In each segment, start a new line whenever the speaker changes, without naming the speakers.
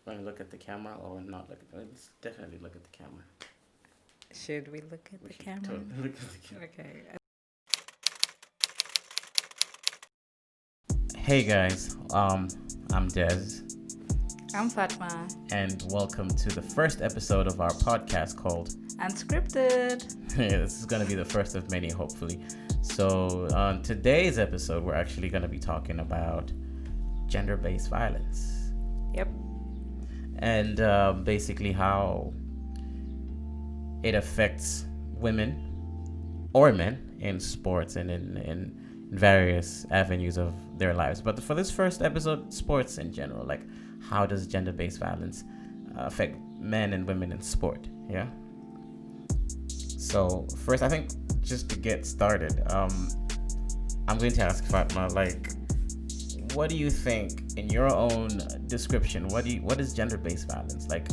Want to look at the camera or not look at? Let's definitely look at the camera.
Should we look at the camera?
Totally look at the camera.
Okay.
Hey guys, I'm Des,
I'm Fatma.
and welcome to the first episode of our podcast called
Unscripted.
This is going to be the first of many, hopefully. So on today's episode, we're actually going to be talking about gender-based violence.
Yep.
And basically how it affects women or men in sports and in various avenues of their lives. But for this first episode, sports in general, like how does gender-based violence affect men and women in sport? Yeah. So first, I think just to get started, I'm going to ask Fatma, like, what do you think, in your own description, what is gender-based violence? Like,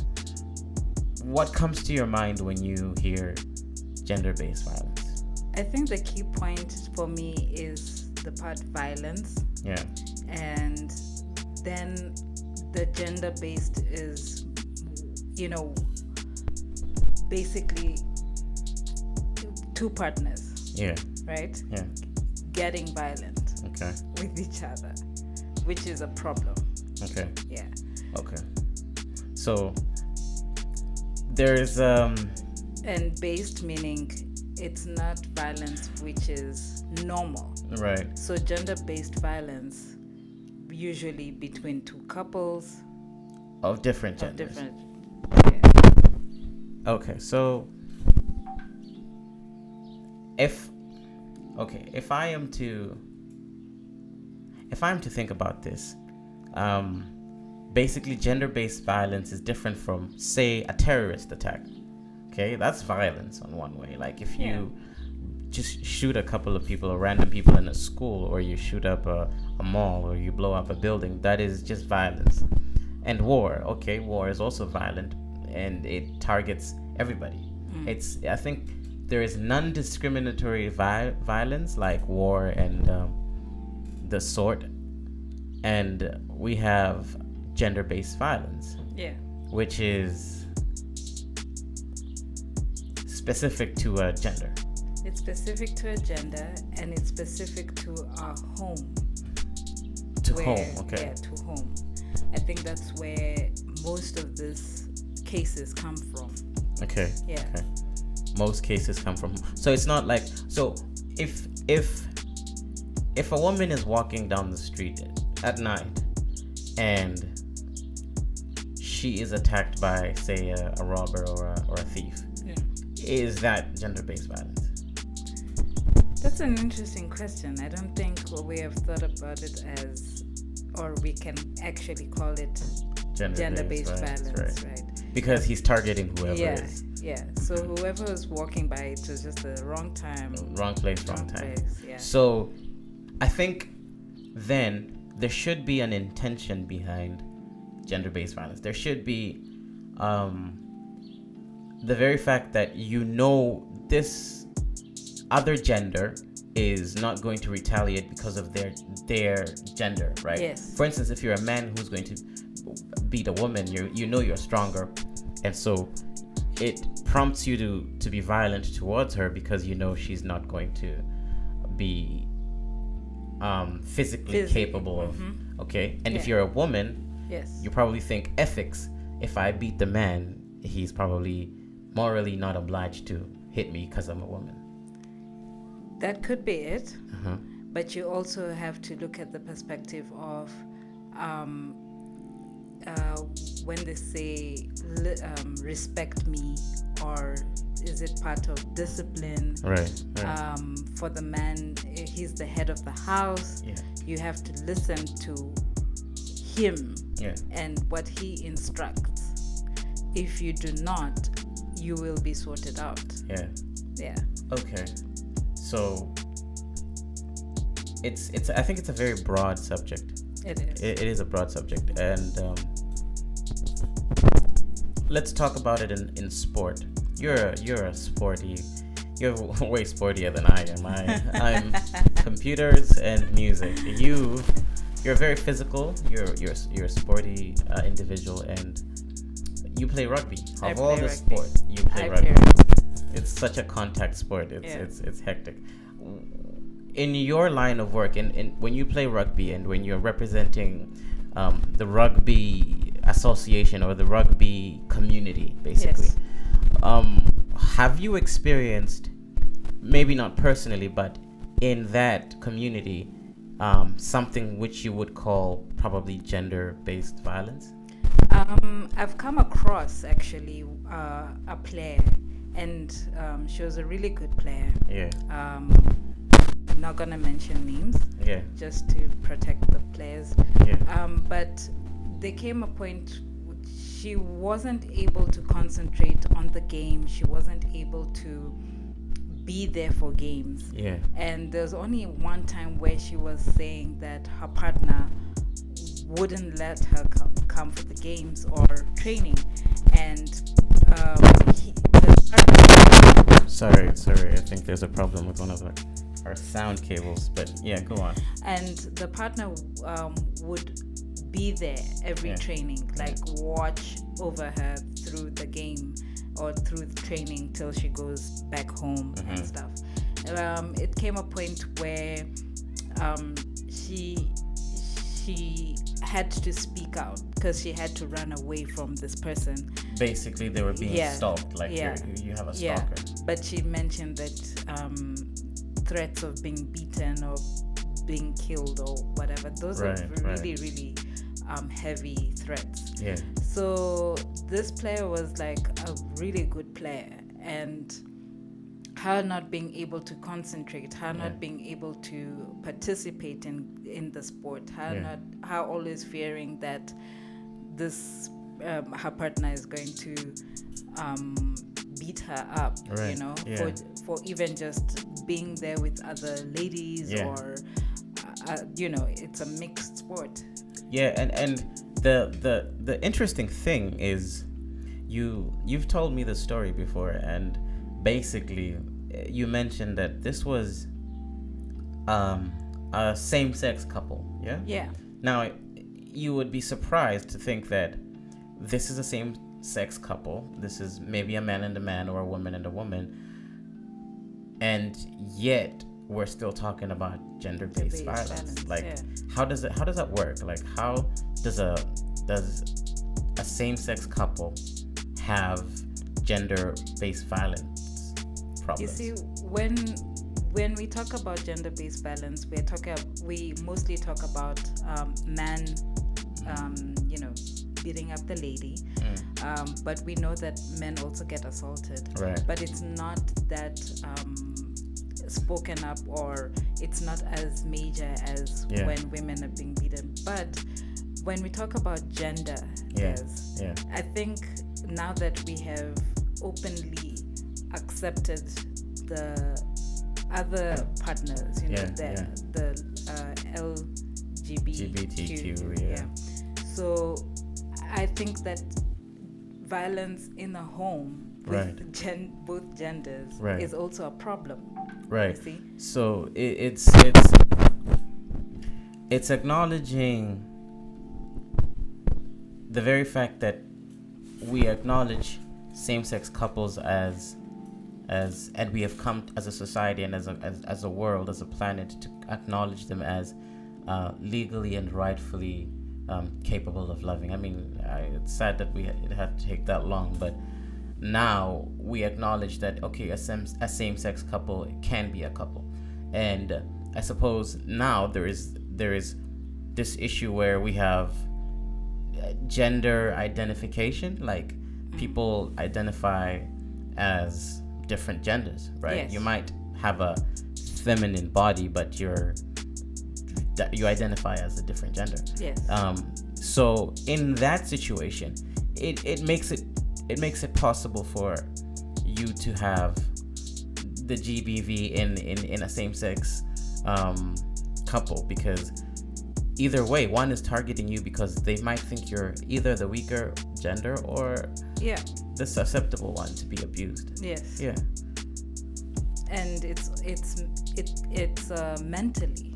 what comes to your mind when you hear gender-based violence?
I think the key point for me is the part violence.
Yeah.
And then the gender-based is, basically two partners.
Yeah.
Right?
Yeah.
Getting violent.
Okay.
With each other, which is a problem.
Okay.
Yeah.
Okay. So there's
And based meaning it's not violence which is normal.
right.
So gender-based violence usually between two couples
Of different
of
genders.
different. Yeah.
Okay, so if I am to think about this, basically gender-based violence is different from, say, a terrorist attack. Okay, that's violence on one way. Like if you just shoot a couple of people or random people in a school, or you shoot up a mall, or you blow up a building, that is just violence. And war is also violent, and it targets everybody. I think there is non-discriminatory violence like war and the sort, and we have gender-based violence, which is specific to a gender.
It's specific to a gender, and it's specific to our home.
Home, okay.
Yeah, to home. I think that's where most of these cases come from.
Okay.
Yeah.
Okay. Most cases come from. So it's not like, so if a woman is walking down the street at night and she is attacked by, say, a robber or a thief, is that gender-based violence?
That's an interesting question. I don't think we have thought about it as, or we can actually call it gender-based violence, right?
Because he's targeting whoever is.
Yeah. So whoever was walking by, it was just the wrong time.
Wrong place, wrong time.
Yeah.
So I think then there should be an intention behind gender-based violence. There should be the very fact that this other gender is not going to retaliate because of their gender, right?
Yes.
For instance, if you're a man who's going to beat a woman, you're stronger, and so it prompts you to be violent towards her because she's not going to be physically capable of. Okay, and if you're a woman, you probably think ethics. If I beat the man, he's probably morally not obliged to hit me because I'm a woman.
That could be it. But you also have to look at the perspective of when they say respect me, or is it part of discipline?
Right.
For the man, he's the head of the house.
Yeah.
You have to listen to him and what he instructs. If you do not, you will be sorted out. Yeah.
Okay. So I think it's a very broad subject.
It is.
It is a broad subject, and let's talk about it in sport. You're a sporty. You're way sportier than I am. I'm computers and music. You you're very physical. You're a sporty individual, and you play rugby. Of all the sports, you play rugby. It's such a contact sport. It's hectic. In your line of work, in when you play rugby and when you're representing the rugby association or the rugby community, basically, have you experienced, maybe not personally, but in that community, something which you would call probably gender-based violence?
I've come across actually a player, and she was a really good player.
Yeah.
I'm not gonna mention names.
Yeah.
Just to protect the players.
Yeah.
But there came a point she wasn't able to concentrate on the game. She wasn't able to be there for games.
Yeah.
And there's only one time where she was saying that her partner wouldn't let her come for the games or training, and
sorry, I think there's a problem with one of our sound cables, but yeah, go on.
And the partner would be there every training, like watch over her through the game or through the training till she goes back home and stuff. It came a point where she had to speak out because she had to run away from this person.
Basically, they were being stalked, like you have a stalker.
Yeah, but she mentioned that threats of being beaten or being killed or whatever, those are really heavy threats.
Yeah.
So this player was like a really good player, and her not being able to concentrate, her not being able to participate in the sport, her always fearing that this her partner is going to beat her up, for even just being there with other ladies or it's a mixed sport.
Yeah, and the interesting thing is you've told me the story before, and basically you mentioned that this was a same-sex couple. Yeah. Now you would be surprised to think that this is a same-sex couple. This is maybe a man and a man or a woman and a woman, and yet we're still talking about gender-based violence. Like, how does that work? Like, how does a same-sex couple have gender-based violence problems?
You see, when we talk about gender-based violence, we mostly talk about man, beating up the lady. But we know that men also get assaulted.
Right.
But it's not that spoken up, or it's not as major as when women are being beaten. But when we talk about gender, I think now that we have openly accepted the other partners, the LGBTQ, so I think that violence in the home with both genders is also a problem.
Right.
You see?
So it's acknowledging the very fact that we acknowledge same-sex couples as and we have come as a society and as a world, as a planet, to acknowledge them as legally and rightfully capable of loving. I mean, it's sad that it had to take that long, but now we acknowledge that, okay, a same-sex couple can be a couple. And I suppose now there is this issue where we have gender identification, like people identify as different genders, right?
Yes.
You might have a feminine body, but you identify as a different gender.
Yes.
So in that situation, it makes it possible for you to have the GBV in a same-sex couple, because either way, one is targeting you because they might think you're either the weaker gender or the susceptible one to be abused.
Yes.
Yeah.
And it's mentally,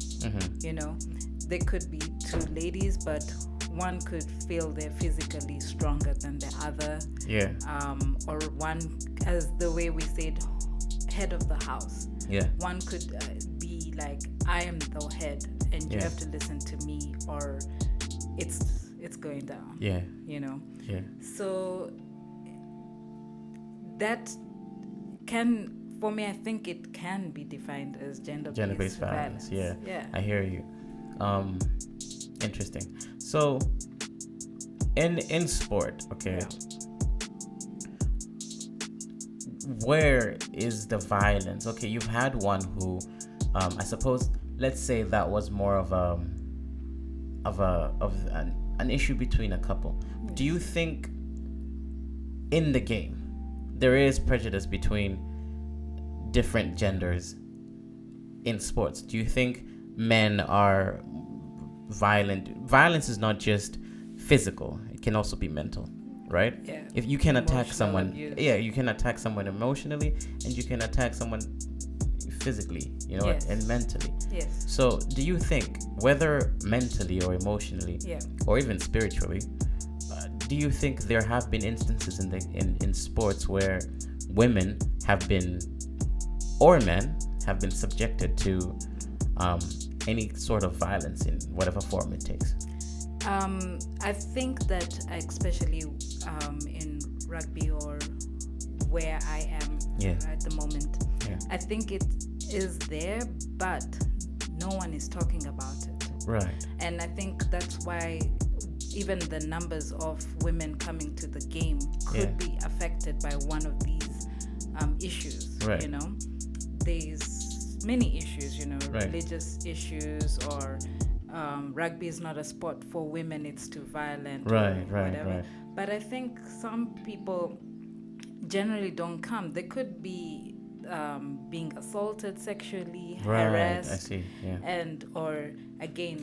there could be two ladies, but one could feel they're physically stronger than the other.
Yeah.
Or one, as the way we said, head of the house.
Yeah.
One could be like, I am the head, and you have to listen to me, or it's going down.
Yeah.
You know.
Yeah.
So that can, for me, I think it can be defined as gender-based violence.
Yeah.
Yeah.
I hear you. Interesting. So in sport, okay.
Yeah.
Where is the violence? Okay, you've had one who, I suppose, let's say that was more of an issue between a couple.
Yes.
Do you think in the game there is prejudice between different genders in sports? Do you think men are violent? Violence is not just physical; it can also be mental. Right?
Yeah.
If you can attack someone,
abuse.
you can attack someone emotionally, and you can attack someone physically,
Yes.
and mentally.
Yes.
So, do you think, whether mentally or emotionally,
Yeah.
or even spiritually, do you think there have been instances in sports where women have been, or men have been subjected to any sort of violence in whatever form it takes?
I think that especially in rugby, or where I am at the moment, I think it is there, but no one is talking about it.
Right.
And I think that's why even the numbers of women coming to the game could be affected by one of these issues.
Right.
There's many issues,
Right.
religious issues, or rugby is not a sport for women, it's too violent,
Right,
or
right,
whatever.
right.
But I think some people generally don't come. They could be being assaulted sexually, harassed.
I see. Yeah.
And or again,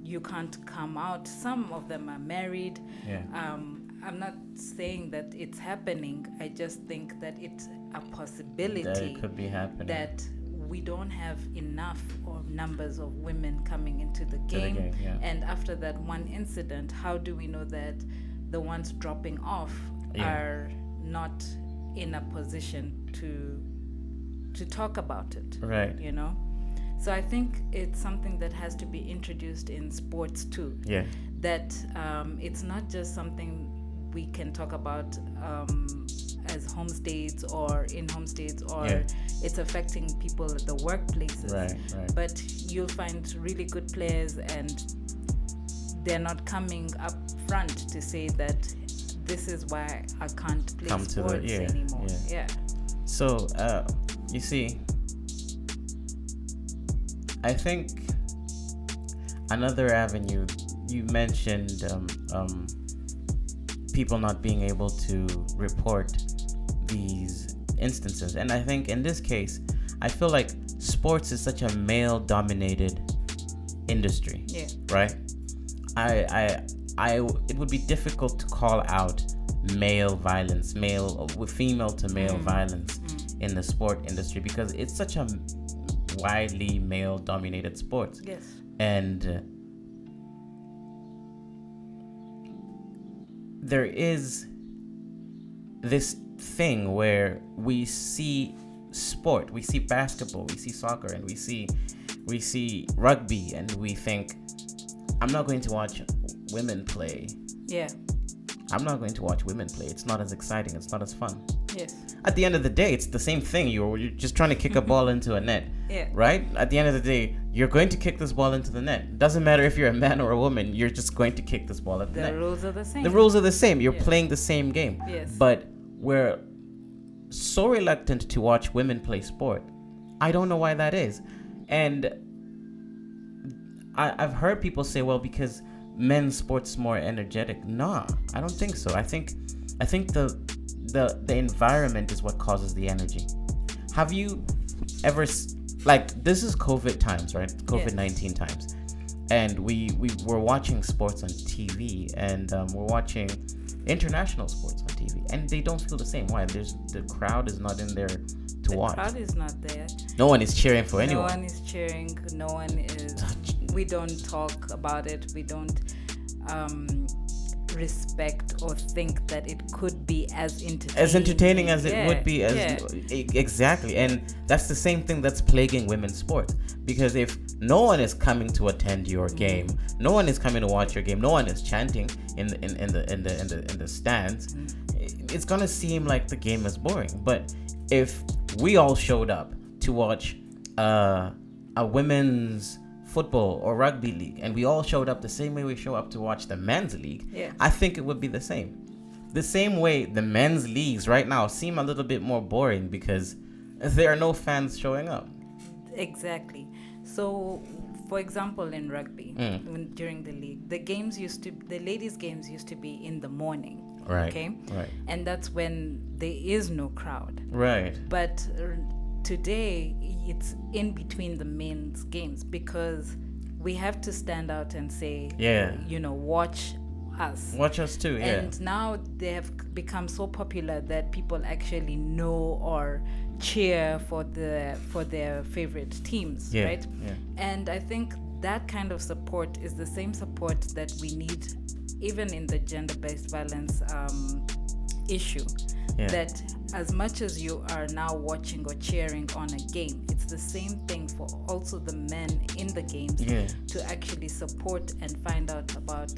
you can't come out. Some of them are married.
Yeah.
I'm not saying that it's happening. I just think that it's a possibility
That it could be happening.
that we don't have enough or numbers of women coming into the game.
Yeah.
And after that one incident, how do we know that the ones dropping off are not in a position to talk about it?
Right.
So I think it's something that has to be introduced in sports too.
Yeah.
That it's not just something we can talk about as home states or in home states, or it's affecting people at the workplaces.
Right.
But you'll find really good players, and they're not coming up front to say that this is why I can't play sports anymore. Yeah.
So, you see, I think another avenue, you mentioned people not being able to report these instances. And I think in this case, I feel like sports is such a male-dominated industry.
Yeah.
Right? It would be difficult to call out male violence, female to male violence in the sport industry, because it's such a widely male-dominated sport.
Yes.
And there is this thing where we see sport, we see basketball, we see soccer, and we see rugby, and we think, I'm not going to watch women play.
Yeah.
I'm not going to watch women play. It's not as exciting. It's not as fun.
Yes.
At the end of the day, it's the same thing. You're just trying to kick a ball into a net.
Yeah.
Right? At the end of the day, you're going to kick this ball into the net. Doesn't matter if you're a man or a woman, you're just going to kick this ball at the net.
The rules are the same.
The rules are the same. You're playing the same game.
Yes.
But we're so reluctant to watch women play sport. I don't know why that is. And I've heard people say, well, because men's sports is more energetic. Nah, I don't think so. I think the environment is what causes the energy. Have you ever, this is COVID times, right? COVID-19 times. And we were watching sports on TV, and we're watching international sports on TV, and they don't feel the same. Why? The crowd is not in there to watch.
The crowd is not there.
No one is cheering for anyone.
No one is cheering. No one is We don't talk about it. We don't respect or think that it could be as entertaining
as it would be. Exactly. And that's the same thing that's plaguing women's sport, because if no one is coming to attend your game, no one is coming to watch your game, no one is chanting in the stands, it's gonna seem like the game is boring. But if we all showed up to watch a women's football or rugby league, and we all showed up the same way we show up to watch the men's league, I think it would be the same way the men's leagues right now seem a little bit more boring because there are no fans showing up.
Exactly. So for example, in rugby, during the league, the ladies games used to be in the morning, okay, and that's when there is no crowd, but today it's in between the men's games, because we have to stand out and say, watch us too. And now they have become so popular that people actually know or cheer for their favorite teams, right? And I think that kind of support is the same support that we need even in the gender-based violence issue. That as much as you are now watching or cheering on a game, it's the same thing for also the men in the games to actually support and find out about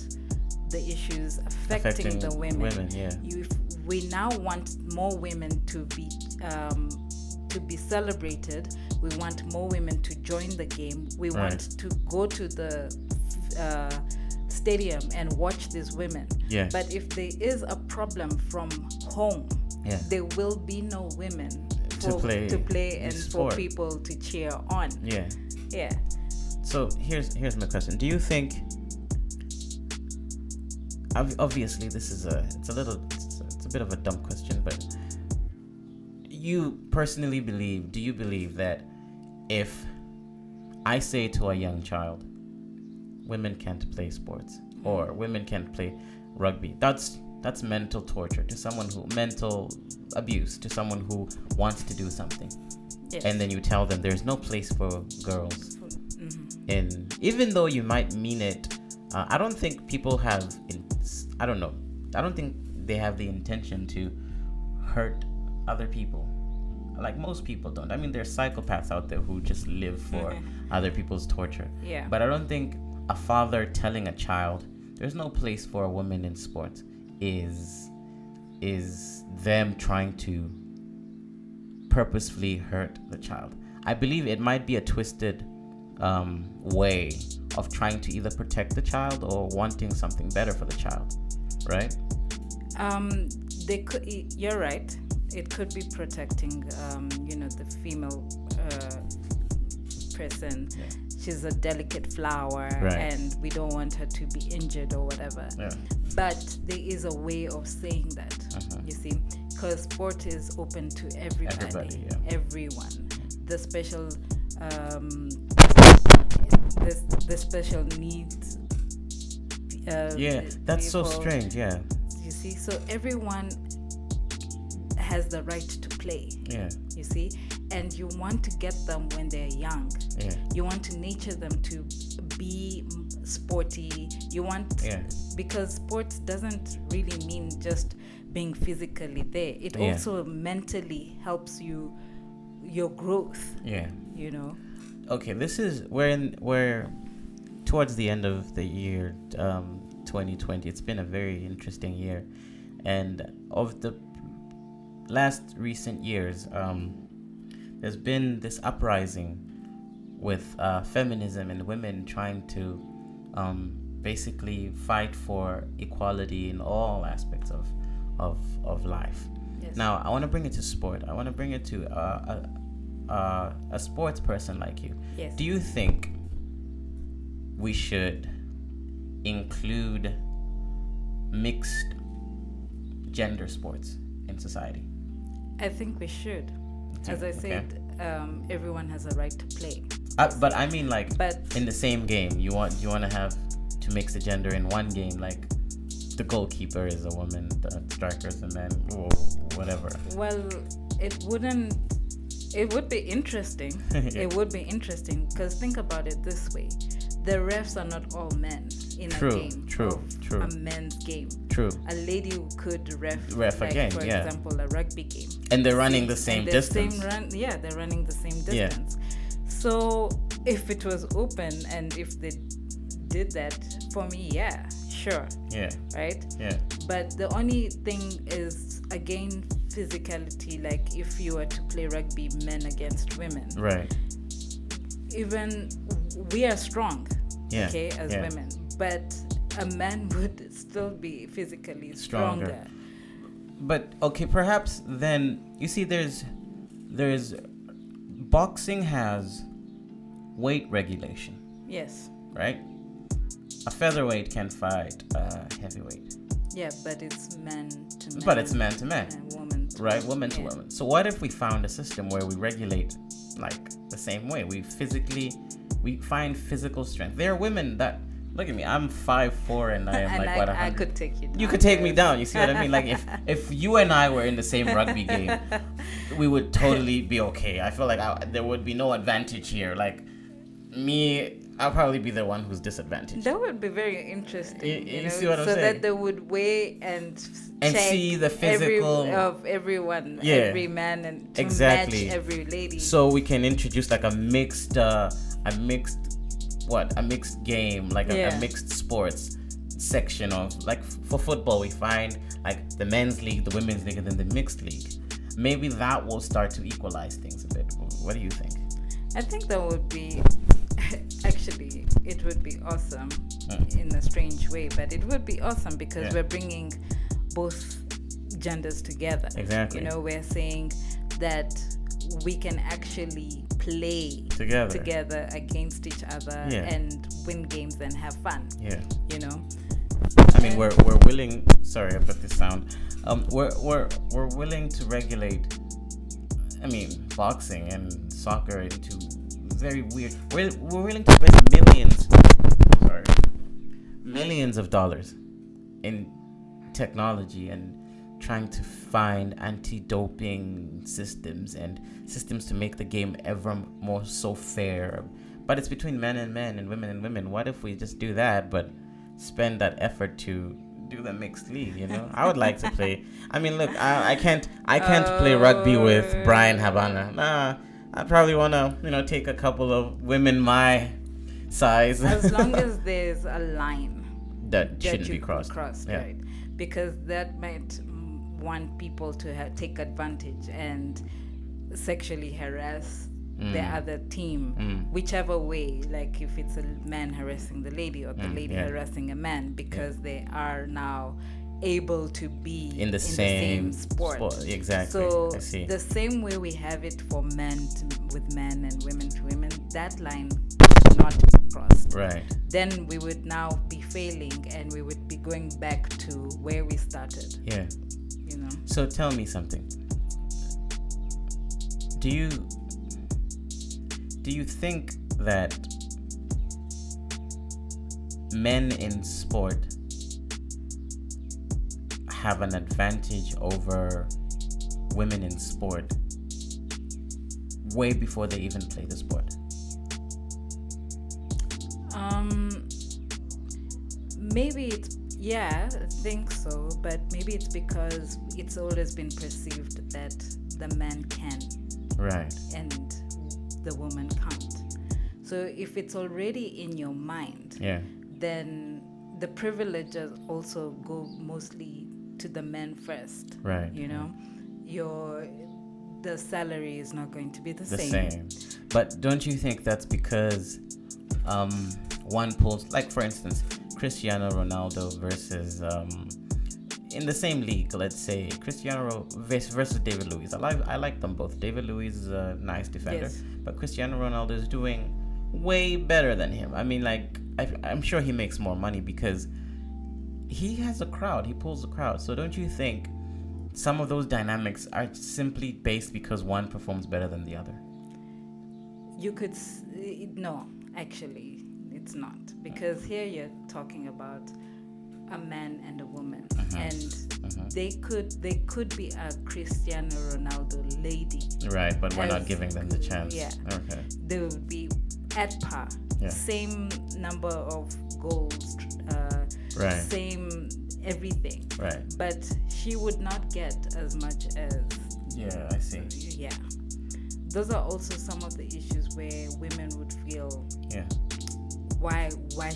the issues affecting the women. We now want more women to be celebrated. We want more women to join the game. We want to go to the stadium and watch these women. But if there is a problem from home, there will be no women to play and sport. For people to cheer on. So
here's my question. Do you think, obviously this is it's a bit of a dumb question, but you personally do you believe that if I say to a young child, women can't play sports or women can't play rugby, that's mental torture to someone mental abuse to someone who wants to do something, and then you tell them there's no place for girls, and even though you might mean it, I don't think people have I don't think they have the intention to hurt other people. Like most people don't. I mean, there's psychopaths out there who just live for other people's torture. But I don't think a father telling a child there's no place for a woman in sports is them trying to purposefully hurt the child. I believe it might be a twisted way of trying to either protect the child or wanting something better for the child, right?
You're right. It could be protecting, the female person. She's a delicate flower, and we don't want her to be injured or whatever. But there is a way of saying that, you see, because sport is open to everybody, everyone. The special, the special needs.
That's so strange.
You see, so everyone has the right to play. You see, and you want to get them when they're young. You want to nurture them to be sporty. You want because sports doesn't really mean just being physically there. It also mentally helps your growth. Okay,
this is we're towards the end of the year 2020. It's been a very interesting year, and of the last recent years, there's been this uprising with feminism and women trying to basically fight for equality in all aspects of life. Now, I want to bring it to sport. I want to bring it to a sports person like you. Do you think we should include mixed gender sports in society?
I think we should. As I said, everyone has a right to play.
But I mean, in the same game, you want to mix the gender in one game, like the goalkeeper is a woman, the striker is a man, or whatever.
Well, it would be interesting. It would be interesting, because think about it this way. the refs are not all men in a game.
True.
A men's game.
True.
A lady could ref
a game,
for example, a rugby game.
And they're running the same distance.
They're running the same distance. So if it was open and if they did that, for me, sure.
Yeah.
Right?
Yeah.
But the only thing is, again, physicality. Like if you were to play rugby, men against women.
Right.
Even we are strong, as
yeah.
women. But a man would still be physically stronger.
But okay, perhaps then you see there's boxing has weight regulation.
Yes.
Right? A featherweight can fight a heavyweight.
Yeah, but it's man to man.
But it's man to man.
And woman to
right, woman to woman. So what if we found a system where we regulate like the same way? We find physical strength. There are women that look at me. I'm 5'4" and I am like what 100.
I could take you down.
You could take me down. You see what I mean? Like if you and I were in the same rugby game, we would totally be okay. I feel like there would be no advantage here. Like me, I'll probably be the one who's disadvantaged.
That would be very interesting.
You see what I'm
saying? So
saying?
that they would weigh and
see the physical
of everyone, every man, and to
exactly.
match every lady.
So we can introduce like a mixed game, like a mixed sports section of, like for football we find like the men's league, the women's league, and then the mixed league. Maybe that will start to equalize things a bit. What do you think?
I think that would be actually, it would be awesome in a strange way, but it would be awesome because we're bringing both genders together.
Exactly.
We're saying that we can actually play together against each other and win games and have fun.
Yeah.
I
mean, we're willing. Sorry about this sound. We're willing to regulate. I mean, boxing and soccer into very weird. We're willing to spend millions of dollars in technology and trying to find anti-doping systems and systems to make the game ever more so fair. But it's between men and men and women. What if we just do that, but spend that effort to do the mixed league? I would like to play. I mean, look, I can't play rugby with Brian Habana. Nah, I probably want to take a couple of women my size.
As long as there's a line
that shouldn't be crossed,
right? Because that might want people to take advantage and sexually harass the other team, whichever way. Like if it's a man harassing the lady or the lady harassing a man, because they are now able to be
in the same sport. Exactly.
So the same way we have it for men with men and women to women, that line should not be crossed.
Right.
Then we would now be failing and we would be going back to where we started.
Yeah. So tell me something. Do you think that men in sport have an advantage over women in sport way before they even play the sport?
Maybe it's, I think so, but maybe it's because it's always been perceived that the man can,
right,
and the woman can't. So if it's already in your mind, then the privileges also go mostly to the men first,
right?
The salary is not going to be the
same. But don't you think that's because one pulls, like for instance, Cristiano Ronaldo versus in the same league, let's say Cristiano versus David Luiz. I like them both. David Luiz is a nice defender, but Cristiano Ronaldo is doing way better than him. I mean, like I'm sure he makes more money because he has a crowd. He pulls the crowd. So don't you think some of those dynamics are simply based because one performs better than the other?
You could no, actually it's not, because here you're talking about a man and a woman, and they could be a Cristiano Ronaldo lady,
right? But we're not giving them the chance.
They would be at par same number of goals,
Right.
same everything.
Right.
But she would not get as much as.
Yeah, I see.
Yeah. Those are also some of the issues where women would feel,
Yeah.
why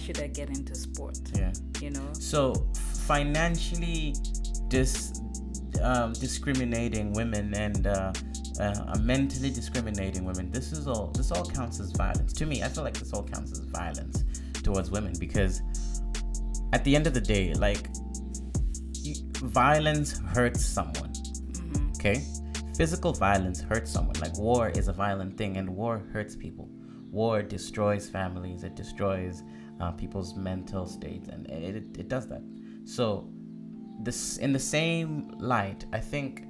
should I get into sport?
Yeah.
You know?
So financially discriminating women and mentally discriminating women, this all counts as violence. To me, I feel like this all counts as violence towards women, because at the end of the day, like, violence hurts someone. Okay? Physical violence hurts someone. Like, war is a violent thing, and war hurts people. War destroys families. It destroys people's mental states, and it does that. So, this, in the same light, I think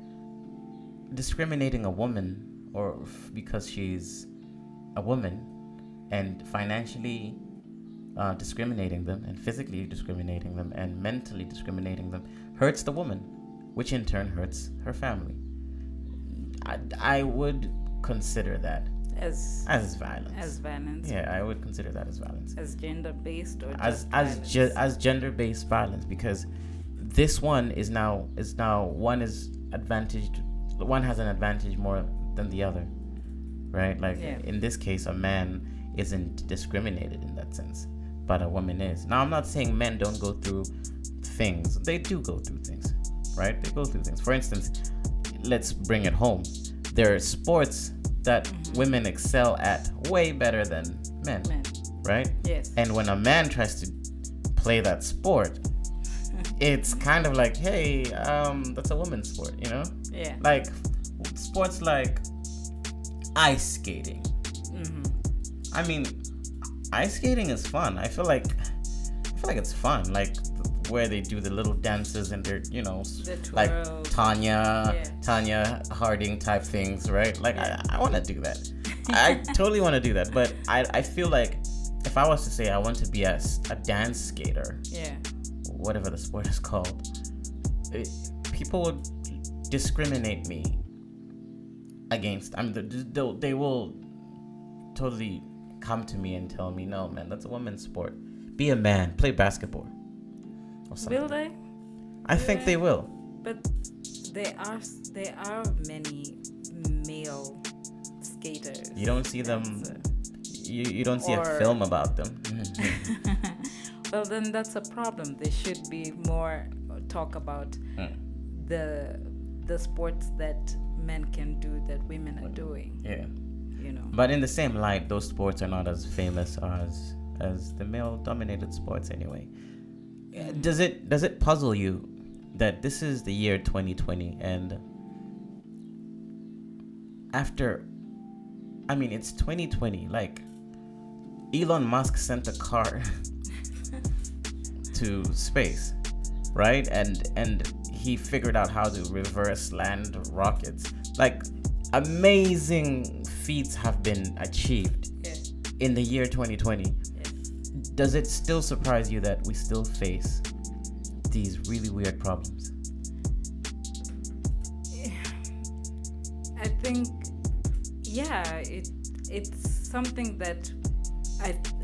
discriminating a woman, or because she's a woman, and financially discriminating them, and physically discriminating them, and mentally discriminating them, hurts the woman, which in turn hurts her family. I would consider that as violence.
As violence.
Yeah, I would consider that as violence.
As gender-based, or
as gender-based violence, because this one is now one is advantaged. One has an advantage more than the other, right? Like, in this case, a man isn't discriminated in that sense, but a woman is. Now, I'm not saying men don't go through things. They do go through things, right? They go through things. For instance, let's bring it home. There are sports that women excel at way better than men, right?
Yes.
And when a man tries to play that sport, it's kind of like, hey, that's a woman's sport, you know?
Yeah.
Like sports like ice skating. I mean, ice skating is fun. I feel like it's fun. Like where they do the little dances and they're, you know, like Tanya Harding type things, right? Like I want to do that. I totally want to do that. But I feel like if I was to say I want to be a dance skater, whatever the sport is called, people would discriminate me against. They will totally come to me and tell me, no, man, that's a woman's sport. Be a man, play basketball. Or something.
Will they?
I think they will.
But there are many male skaters.
You don't see them. You don't see a film about them.
Well, then that's a problem. There should be more talk about the sports that men can do that women are doing.
Yeah.
You know.
But in the same light, those sports are not as famous as the male-dominated sports anyway. Does it puzzle you that this is the year 2020 and after, I mean, it's 2020, like Elon Musk sent a car to space, right? And he figured out how to reverse land rockets. Like, amazing feats have been achieved in the year 2020. Does it still surprise you that we still face these really weird problems?
I think, it's something that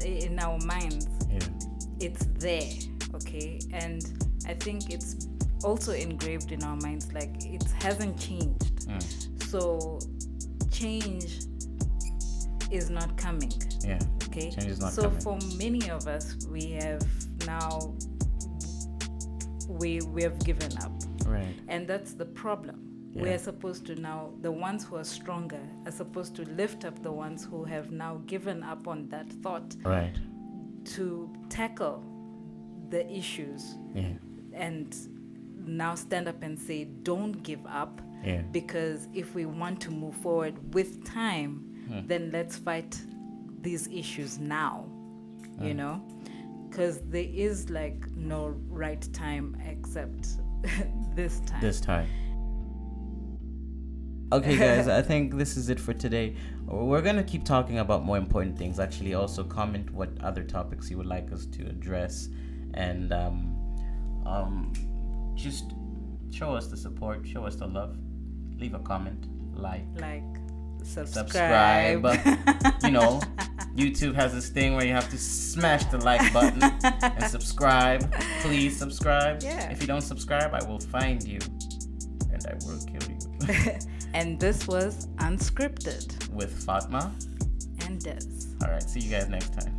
in our minds, it's there, okay? And I think it's also engraved in our minds, like it hasn't changed. So change is not coming.
Yeah.
Okay.
Change is not
so
coming.
For many of us, we have now we have given up.
Right.
And that's the problem.
Yeah.
We are supposed to now, the ones who are stronger are supposed to lift up the ones who have now given up on that thought.
Right.
To tackle the issues.
Yeah.
And now stand up and say, don't give up.
Yeah.
Because if we want to move forward with time, then let's fight these issues now, you know? Because there is like no right time except this time.
Okay, guys, I think this is it for today. We're going to keep talking about more important things. Actually, also comment what other topics you would like us to address. And just show us the support, show us the love. Leave a comment, like,
subscribe.
You know, YouTube has this thing where you have to smash the like button and subscribe. Please subscribe.
Yeah.
If you don't subscribe, I will find you and I will kill you.
And this was Unscripted
With Fatma
and Des.
All right, see you guys next time.